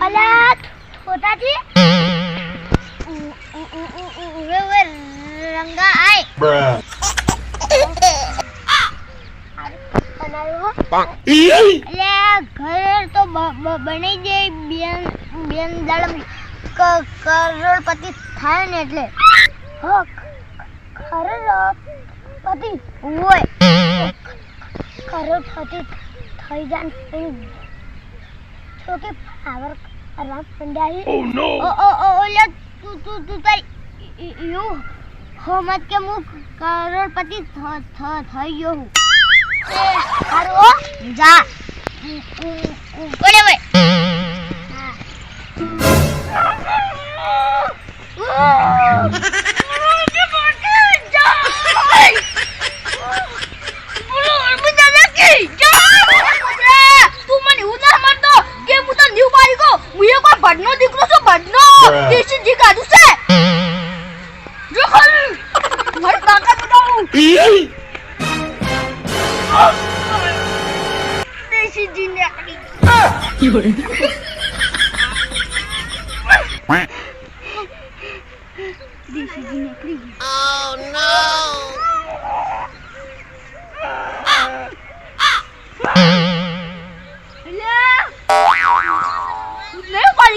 અલા છોટાજી ઓવે રંગા આય ઘર તો બની જાય બેન દાડમ કરોડપતિ થાય ને એટલે કરોડપતિ હોય કરોડપતિ થઈ જાય તો કે પાવર રામ પંડાઈ ઓલે તું તારી યુ હો મત કે હું કરોડપતિ થઈ ગયો હું હારો જા પડે way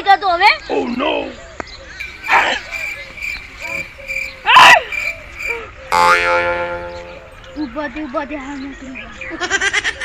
Oh no! Oh no! ऊपर दे हाँ निकली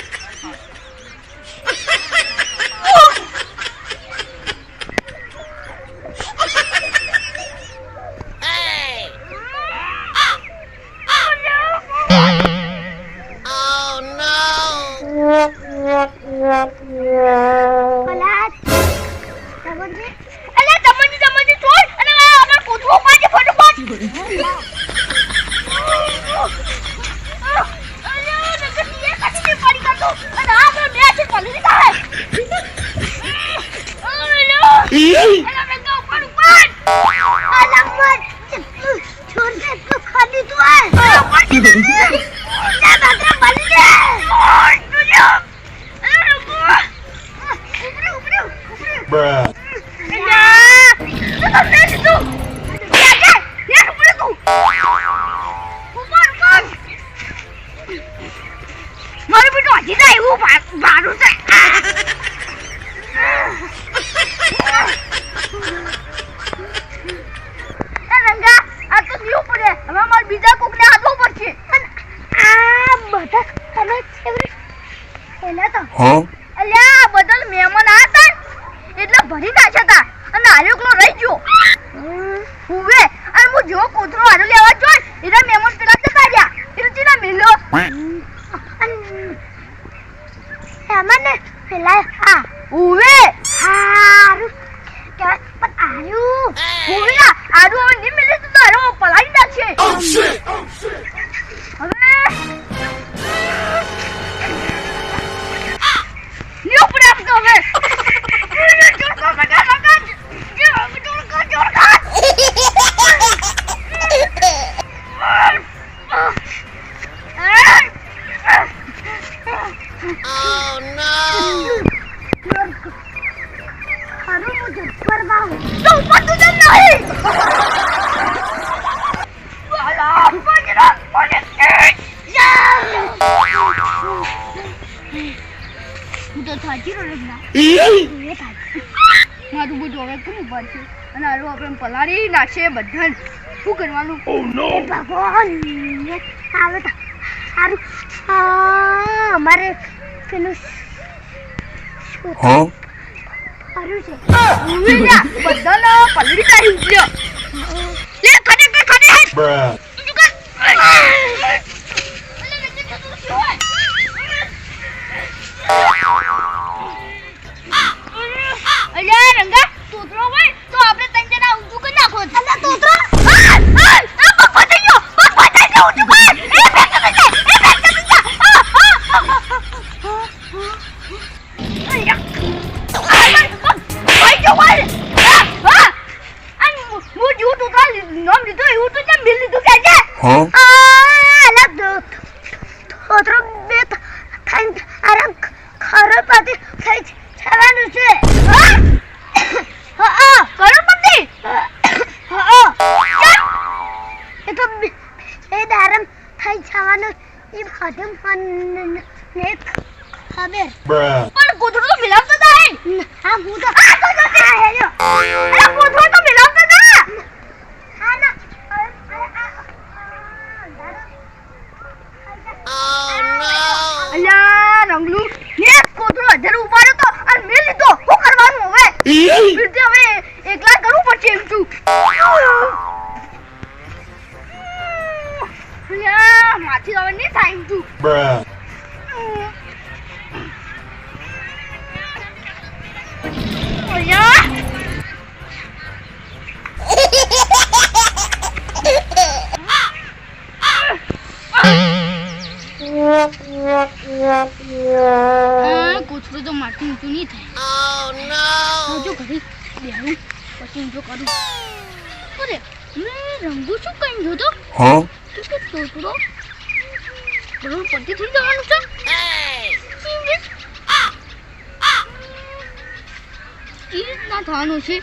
પલારી નાખશે બધાને શું કરવાનું ભગવાન આવે તો સારું અમારે પેલું સારું છે બધાને પલડી નાખી લે ખડે રંગા તોતરો હોય તો આપણે ત્રણ જણા ઊંધું કરી નાખો તોતરો એકલા કરવું પડશે એમ તું માથી હવે નહીં થાય એમ તું કોથળું તો માટી ઊંચું નહીં થાય હજુ ઘડી બેહું પછી ઊંચું કરું અરે મેં રંગું શું કઈ જોતો તોતરો કરોડપતિ થઈ જવાનું છે એ રીતના થવાનું છે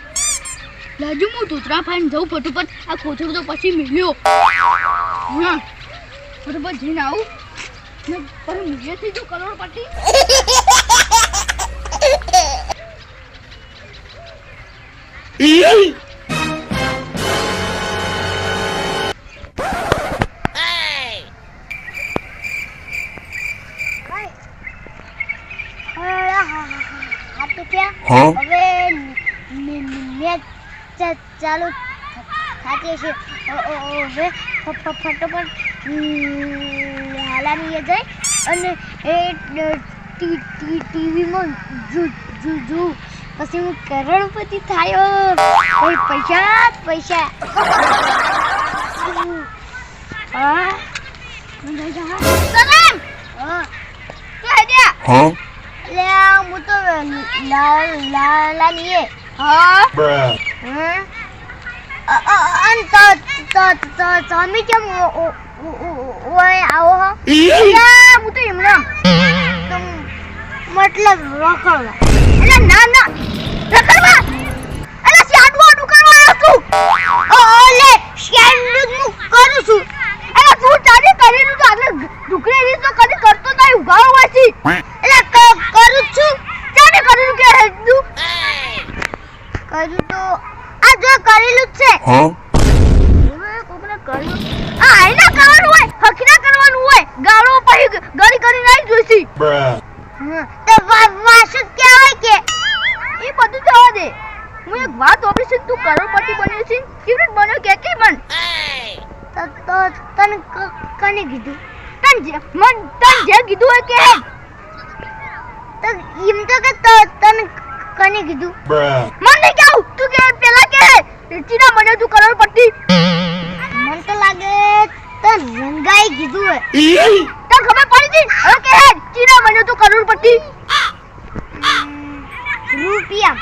લાજુ હું તોતરા ફાઈન જઉં ફટોફટ આ કોથળું તો પછી મળ્યો હા ફટોફટ જઈને આવું ને પર મુજે થી જો કરોડપતિ હવે મેચ ચાલુ થતી છે હવે ફટોફટ હાલાની જાય અને એ ટીવીમાં જો પછી હું કરોડપતિ થાયો કોઈ પૈસા હા સલામ તો હેડ્યા લે હું તો લાલાની હા અન તો તમે કેમ ઓય આવો હો હું તો એમને મતલબ રખડવા એટલે ના રખડવા એટલે સાડું કરવા આવ્યો તું ઓલે સ્કેન્ડ હું કરું છું એટલે તું ચાલી કરીને તો આટલે દુકરી રીત તો કદી કરતો નહીં ઉભા હોવાથી એટલે કરું છું ચાલે કરીને કે તું કરું તો આ જો કરેલું જ છે કોકને કર્યું આ આઈના કરવાનું હોય હકીના કરવાનું હોય ગાળો પછી ગળી કરીને આવી જોઈસી તો વાસુ કહેવાય કે એ બધું જવા દે હું એક વાત ઓપરેશન તું કરોડપતિ બન્યો છે કેવી રીતે બન્યો કે મન તો તને કને કીધું તન જે કીધું હોય કે તો એમ તો કે તને કને કીધું મન નહીં કહું તું કે પેલા કે ચીના બન્યો તું કરોડપતિ મને તો લાગે તને રંગાઈ કીધું હોય તને ખબર પડી હતી હવે કે ચીના બન્યો તું કરોડપતિ રૂપિયા